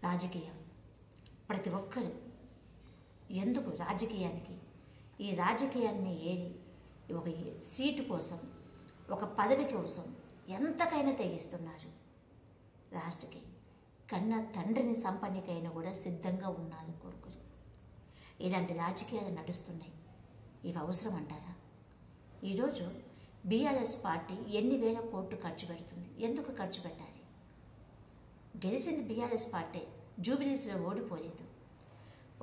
రాజకీయం. ప్రతి ఒక్కరు ఎందుకు రాజకీయానికి, ఈ రాజకీయాన్ని ఏరి ఒక సీటు కోసం, ఒక పదవి కోసం ఎంతకైనా తెగిస్తున్నారు. లాస్ట్కి కన్న తండ్రిని సంపన్నికైనా కూడా సిద్ధంగా ఉన్నారు కొడుకులు. ఇలాంటి రాజకీయాలు నడుస్తున్నాయి. ఇవి అవసరం అంటారా? ఈరోజు బీఆర్ఎస్ పార్టీ ఎన్ని వేల కోట్లు ఖర్చు పెడుతుంది. ఎందుకు ఖర్చు పెట్టాలి? గెలిచింది బీఆర్ఎస్ పార్టీ, జూబిలీస్లో ఓడిపోలేదు.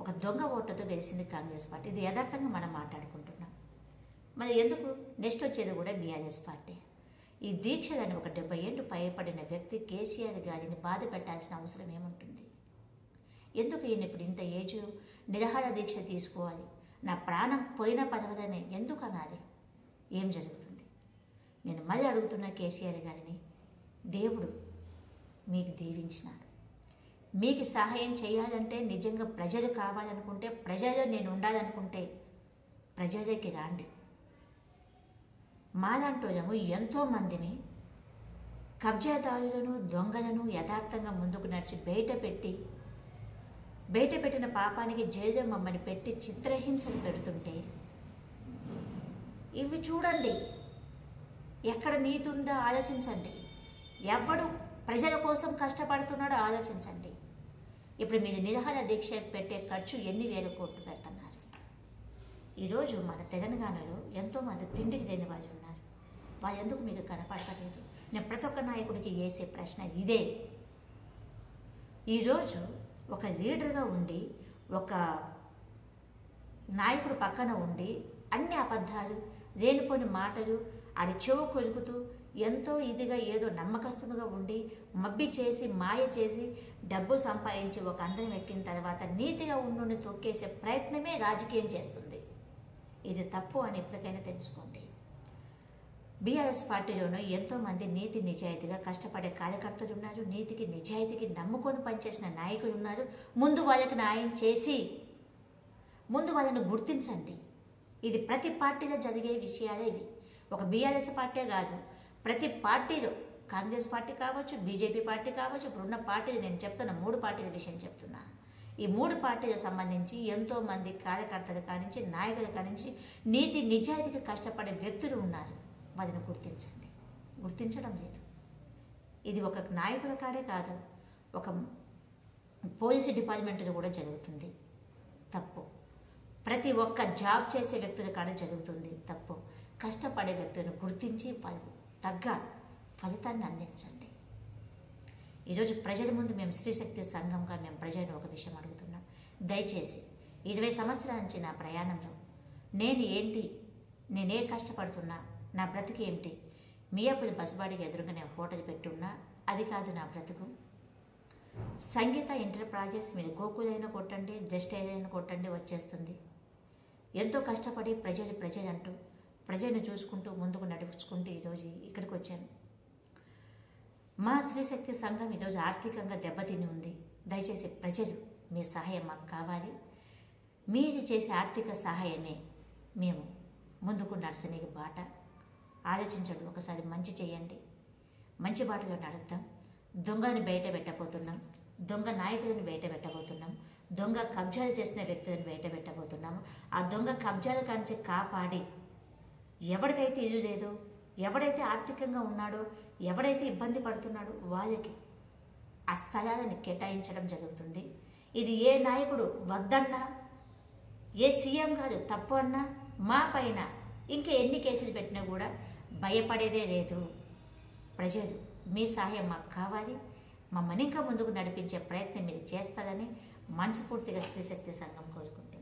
ఒక దొంగ ఓట్లతో గెలిచింది కాంగ్రెస్ పార్టీ. ఇది యథార్థంగా మనం మాట్లాడుకుంటున్నాం. మరి ఎందుకు నెక్స్ట్ వచ్చేది కూడా బీఆర్ఎస్ పార్టీ? ఈ దీక్షలని ఒక 70 ఏళ్ళు పైపడిన వ్యక్తి కేసీఆర్ గారిని బాధ పెట్టాల్సిన అవసరం ఏముంటుంది? ఎందుకు ఈయన ఇప్పుడు ఇంత ఏజ్ నిరాహార దీక్ష తీసుకోవాలి? నా ప్రాణం పోయినా పర్వాలని ఎందుకు అనాలి? ఏం జరుగుతుంది? నేను మళ్ళీ అడుగుతున్న కేసీఆర్ గారిని, దేవుడు మీకు దీవించినాడు. మీకు సహాయం చేయాలంటే, నిజంగా ప్రజలు కావాలనుకుంటే, ప్రజల్లో నేను ఉండాలనుకుంటే ప్రజలకి రాండి. మాలాంటోళ్ళము ఎంతోమందిని కబ్జాదారులను, దొంగలను యథార్థంగా ముందుకు నడిచి బయట పెట్టిన పాపానికి జైల్లో మమ్మల్ని పెట్టి చిత్రహింసలు పెడుతుంటే ఇవి చూడండి. ఎక్కడ నీతి ఉందో ఆలోచించండి. ఎవడు ప్రజల కోసం కష్టపడుతున్నాడో ఆలోచించండి. ఇప్పుడు మీరు నిరాహార దీక్ష పెట్టే ఖర్చు ఎన్ని వేల కోట్లు పెడుతున్నారు. ఈరోజు మన తెలంగాణలో ఎంతోమంది తిండికి లేని వాళ్ళు ఉన్నారు. వాళ్ళు ఎందుకు మీకు కనపడలేదు? నేను ప్రతి ఒక్క నాయకుడికి వేసే ప్రశ్న ఇదే. ఈరోజు ఒక లీడర్గా ఉండి, ఒక నాయకుడు పక్కన ఉండి అన్ని అబద్ధాలు, లేనిపోని మాటలు ఆడి చెవు కొరుకుతూ ఎంతో ఇదిగా ఏదో నమ్మకస్తునిగా ఉండి మబ్బి చేసి, మాయ చేసి, డబ్బు సంపాదించి ఒక అందరం ఎక్కిన తర్వాత నీతిగా ఉండి తొక్కేసే ప్రయత్నమే రాజకీయం చేస్తుంది. ఇది తప్పు అని ఎప్పటికైనా తెలుసుకోండి. బీఆర్ఎస్ పార్టీలోనూ ఎంతోమంది నీతి నిజాయితీగా కష్టపడే కార్యకర్తలు ఉన్నారు. నీతికి నిజాయితీకి నమ్ముకొని పనిచేసిన నాయకులు ఉన్నారు. ముందు వాళ్ళకి న్యాయం చేసి ముందు వాళ్ళని గుర్తించండి. ఇది ప్రతి పార్టీలో జరిగే విషయాలే ఇవి. ఒక బీఆర్ఎస్ పార్టీ కాదు, ప్రతి పార్టీలో, కాంగ్రెస్ పార్టీ కావచ్చు, బీజేపీ పార్టీ కావచ్చు, ఇప్పుడున్న పార్టీలు నేను చెప్తున్న 3 పార్టీల విషయం చెప్తున్నా. ఈ 3 పార్టీలకు సంబంధించి ఎంతోమంది కార్యకర్తల కానించి, నాయకుల కానించి నీతి నిజాయితీకి కష్టపడే వ్యక్తులు ఉన్నారు. వాళ్ళని గుర్తించండి. గుర్తించడం లేదు. ఇది ఒక నాయకుల కాడే కాదు, ఒక పోలీసు డిపార్ట్మెంట్లో కూడా జరుగుతుంది. తప్పు. ప్రతి ఒక్క జాబ్ చేసే వ్యక్తుల కాడ జరుగుతుంది. తప్పు. కష్టపడే వ్యక్తులను గుర్తించి తగ్గ ఫలితాన్ని అందించండి. ఈరోజు ప్రజల ముందు మేము స్త్రీశక్తి సంఘంగా మేము ప్రజలను ఒక విషయం అడుగుతున్నాం. దయచేసి 20 సంవత్సరాల నుంచి నా ప్రయాణంలో నేను ఏంటి, నేనే కష్టపడుతున్నా, నా బ్రతుకు ఏమిటి? మియాపూర్ బస్బాడికి ఎదురుగా నేను హోటల్ పెట్టున్నా, అది కాదు నా బ్రతుకు. సంగీత ఎంటర్ప్రైజెస్ మీరు గోకులైనా కొట్టండి, జస్ట్ అయినా కొట్టండి, వచ్చేస్తుంది. ఎంతో కష్టపడి ప్రజలు అంటూ ప్రజలను చూసుకుంటూ ముందుకు నడుచుకుంటూ ఈరోజు ఇక్కడికి వచ్చాను. మా స్త్రీశక్తి సంఘం ఈరోజు ఆర్థికంగా దెబ్బతిని ఉంది. దయచేసి ప్రజలు మీ సహాయం మాకు కావాలి. మీరు చేసే ఆర్థిక సహాయమే మేము ముందుకు నడచడానికి బాట. ఆలోచించండి. ఒకసారి మంచి చేయండి. మంచి బాటలో నడుద్దాం. దొంగని బయట పెట్టబోతున్నాం, దొంగ నాయకులను బయట పెట్టబోతున్నాం, దొంగ కబ్జాలు చేసిన వ్యక్తులను బయట పెట్టబోతున్నాము. ఆ దొంగ కబ్జాల కాంచి కాపాడి ఎవరికైతే ఇల్లు లేదో, ఎవడైతే ఆర్థికంగా ఉన్నాడో, ఎవడైతే ఇబ్బంది పడుతున్నాడో వాళ్ళకి ఆ స్థలాలను కేటాయించడం జరుగుతుంది. ఇది ఏ నాయకుడు వద్దన్నా, ఏ సీఎం కాదు తప్పు అన్నా, మా పైన ఇంకా ఎన్ని కేసులు పెట్టినా కూడా భయపడేదే లేదు. ప్రజలు మీ సహాయం మాకు కావాలి. మమ్మల్ని ఇంకా ముందుకు నడిపించే ప్రయత్నం మీరు చేస్తారని మనస్ఫూర్తిగా స్త్రీశక్తి సంఘం కోరుకుంటున్నాను.